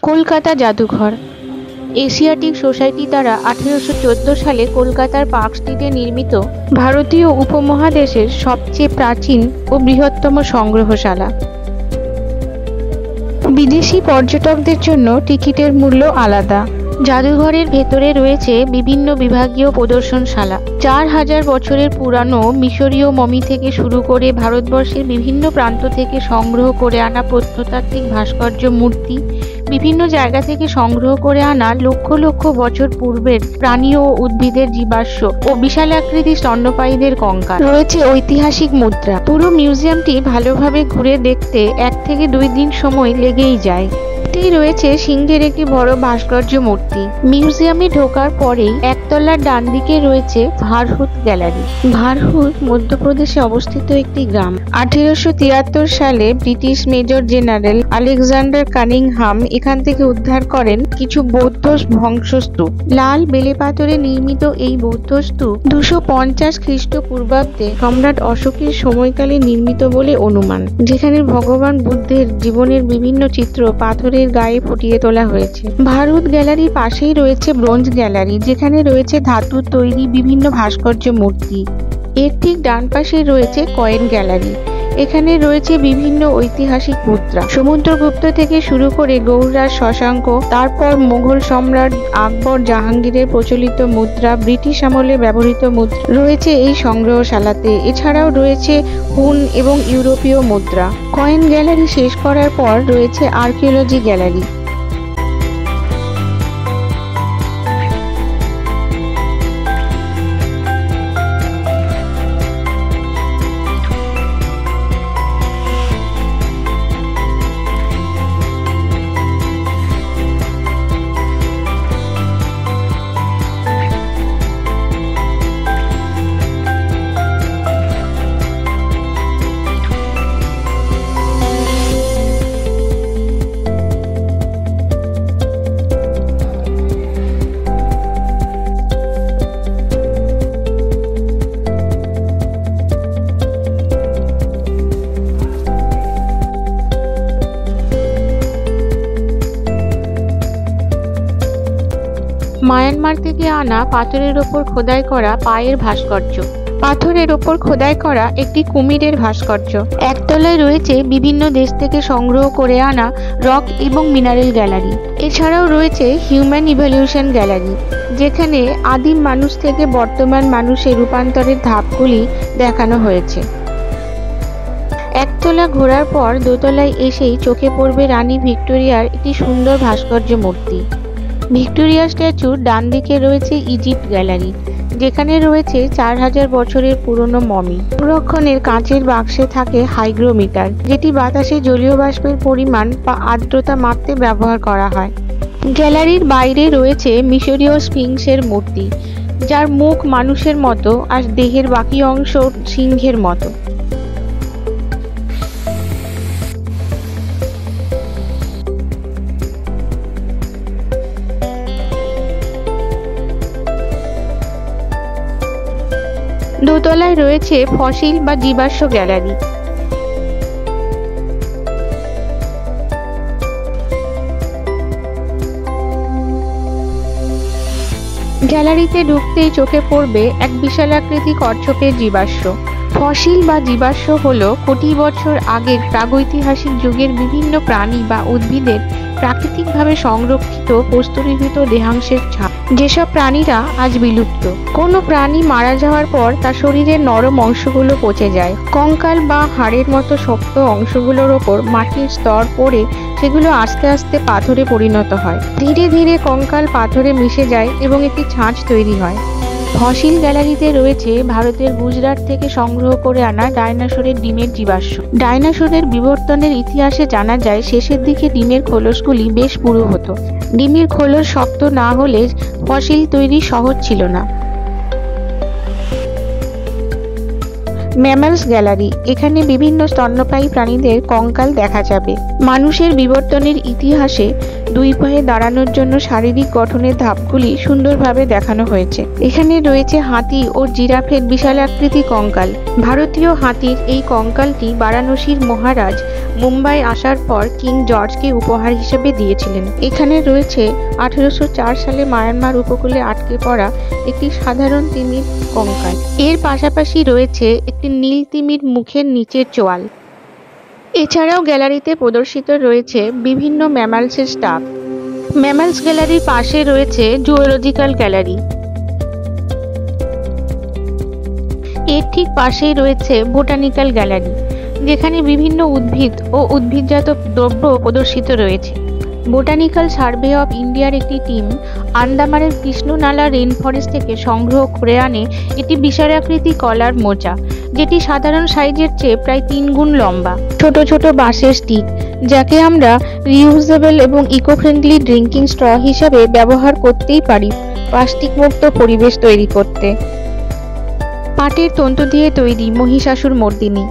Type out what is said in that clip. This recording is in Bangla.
কলকাতা জাদুঘর এশিয়াটিক সোসাইটি দ্বারা 1814 সালে কলকাতার পার্ক স্ট্রিটে নির্মিত ভারতীয় উপমহাদেশের সবচেয়ে প্রাচীন ও বৃহত্তম সংগ্রহশালা। বিদেশি পর্যটকদের জন্য টিকিটের মূল্য আলাদা। জাদুঘরের ভেতরে রয়েছে বিভিন্ন বিভাগীয় প্রদর্শনশালা। 4000 বছরের পুরানো মিশরীয় মমি থেকে শুরু করে ভারতবর্ষের বিভিন্ন প্রান্ত থেকে সংগ্রহ করে আনা প্রত্নতাত্ত্বিক ভাস্কর্য, মূর্তি, বিভিন্ন জায়গা থেকে সংগ্রহ করে আনা লক্ষ লক্ষ বছর পূর্বের প্রাণী ও উদ্ভিদের জীবাশ্ম ও বিশালাকৃতি স্তন্যপায়ীদের কঙ্কাল। রয়েছে ঐতিহাসিক মুদ্রা। পুরো মিউজিয়ামটি ভালোভাবে ঘুরে দেখতে 1 থেকে 2 দিন সময় লেগেই যায়। রয়েছে সিংহের একটি বড় ভাস্কর্য মূর্তি। মিউজিয়ামে ঢোকার পরেই একতলার ডান দিকে রয়েছে ভারহুত গ্যালারি। ভারহুত মধ্যপ্রদেশে অবস্থিত একটি গ্রাম। 1873 সালে British major general Alexander Cunningham এখান থেকে উদ্ধার করেন কিছু বৌদ্ধ ধ্বংসস্তূপ। লাল বেলে পাথরে নির্মিত এই বৌদ্ধ স্তূপ 250 খ্রিস্টপূর্বাব্দে সম্রাট অশোকের সময়কালে নির্মিত বলে অনুমান, যেখানে ভগবান বুদ্ধের জীবনের বিভিন্ন চিত্র পাথরের গায়ে ফুটিয়ে তোলা হয়েছে। ভারহুত গ্যালারির পাশেই রয়েছে ব্রোঞ্জ গ্যালারি, যেখানে রয়েছে ধাতুর তৈরি বিভিন্ন ভাস্কর্য মূর্তি। এর ঠিক ডান পাশে রয়েছে কয়েন গ্যালারি। এখানে রয়েছে বিভিন্ন ঐতিহাসিক মুদ্রা, সমুদ্রগুপ্ত থেকে শুরু করে গৌড়রাজ শশাঙ্ক, তারপর মুঘল সম্রাট আকবর জাহাঙ্গীরের প্রচলিত মুদ্রা, ব্রিটিশ আমলে ব্যবহৃত মুদ্রা রয়েছে এই সংগ্রহশালাতে। এছাড়াও রয়েছে হুন এবং ইউরোপীয় মুদ্রা। কয়েন গ্যালারি শেষ করার পর রয়েছে আর্কিওলজি গ্যালারি। মায়ানমার থেকে আনা পাথরের ওপর খোদাই করা পায়ের ভাস্কর্য। পাথরের ওপর খোদাই করা একটি কুমিরের ভাস্কর্য। একতলায় রয়েছে বিভিন্ন দেশ থেকে সংগ্রহ করে আনা রক এবং মিনারেল গ্যালারি। এছাড়াও রয়েছে হিউম্যান ইভলিউশন গ্যালারি, যেখানে আদিম মানুষ থেকে বর্তমান মানুষের রূপান্তরের ধাপগুলি দেখানো হয়েছে। একতলা ঘোরার পর দোতলায় এসেই চোখে পড়বে রানী ভিক্টোরিয়ার একটি সুন্দর ভাস্কর্য মূর্তি। ভিক্টোরিয়া স্ট্যাচুর ডান দিকে রয়েছে ইজিপ্ট গ্যালারি, যেখানে রয়েছে 4000 বছরের পুরনো মমি। সংরক্ষণের কাঁচের বাক্সে থাকে হাইগ্রোমিটার, যেটি বাতাসে জলীয় বাষ্পের পরিমাণ বা আর্দ্রতা মাপতে ব্যবহার করা হয়। গ্যালারির বাইরে রয়েছে মিশরীয় স্ফিংসের মূর্তি, যার মুখ মানুষের মতো আর দেহের বাকি অংশ সিংহের মতো। দোতলায় রয়েছে ফসিল বা জীবাশ্ম গ্যালারি। গ্যালারিতে ঢুকতেই চোখে পড়বে এক বিশালাকৃতি কচ্ছপের জীবাশ্ম। ফসিল বা জীবাশ্ম হলো কোটি বছর আগের প্রাগৈতিহাসিক যুগের বিভিন্ন প্রাণী বা উদ্ভিদের প্রাকৃতিকভাবে সংরক্ষিত প্রস্তরীভূত দেহাংশের ছাপ, যেসব প্রাণীরা আজ বিলুপ্ত। কোনো প্রাণী মারা যাওয়ার পর তার শরীরের নরম অংশগুলো পচে যায়। কঙ্কাল বা হাড়ের মতো শক্ত অংশগুলোর ওপর মাটির স্তর পড়ে সেগুলো আস্তে আস্তে পাথরে পরিণত হয়। ধীরে ধীরে কঙ্কাল পাথরে মিশে যায় এবং একটি ছাঁচ তৈরি হয়। ফসিল গ্যালারিতে রয়েছে ভারতের গুজরাট থেকে সংগ্রহ করে আনা ডাইনোসরের ডিমের জীবাশ্ম। ডাইনোসরের বিবর্তনের ইতিহাসে জানা যায় শেষের দিকে ডিমের খোলসগুলি বেশ পুরু হতো। ডিমের খোলস শক্ত না হলে ফসিল তৈরি সহজ ছিল না। ম্যামালস গ্যালারি, এখানে বিভিন্ন স্তন্যপায়ী প্রাণীদের কঙ্কাল দেখা যাবে। মানুষের বিবর্তনের ইতিহাসে দুই পায়ে দাঁড়ানোর জন্য শারীরিক গঠনের ধাপগুলি সুন্দরভাবে দেখানো হয়েছে। এখানে রয়েছে হাতি ও জিরাফের বিশালাকৃতি কঙ্কাল। ভারতীয় হাতির এই কঙ্কালটি বারাণসীর মহারাজ মুম্বাই আসার পর কিং জর্জকে উপহার হিসেবে দিয়েছিলেন। এখানে রয়েছে 1804 সালে মায়ানমার উপকূলে আটকে পড়া একটি সাধারণ তিমির কঙ্কাল। এর পাশাপাশি রয়েছে একটি নীল তিমির মুখের নিচের চোয়াল। এছাড়াও গ্যালারিতে প্রদর্শিত রয়েছে বিভিন্ন ম্যামালসের স্টাফ। ম্যামালস গ্যালারির পাশে রয়েছে জুওলজিক্যাল গ্যালারি। এর ঠিক পাশেই রয়েছে বোটানিক্যাল গ্যালারি, যেখানে বিভিন্ন উদ্ভিদ ও উদ্ভিদজাত দ্রব্য প্রদর্শিত রয়েছে। বোটানিক্যাল সার্ভে অফ ইন্ডিয়ার একটি টিম আন্দামানের কৃষ্ণনালা রেইন ফরেস্ট থেকে সংগ্রহ করে আনে একটি বিশালাকৃতি কলার মোচা, যেটি সাধারণ সাইজের চেয়ে প্রায় 3 গুণ লম্বা। ছোট ছোট বাঁশের স্টিক, যাকে আমরা রিউজেবল এবং ইকো ফ্রেন্ডলি ড্রিঙ্কিং স্ট্র হিসাবে ব্যবহার করতেই পারি প্লাস্টিক মুক্ত পরিবেশ তৈরি করতে। পাটের তন্তু দিয়ে তৈরি মহিষাসুর মর্দিনী।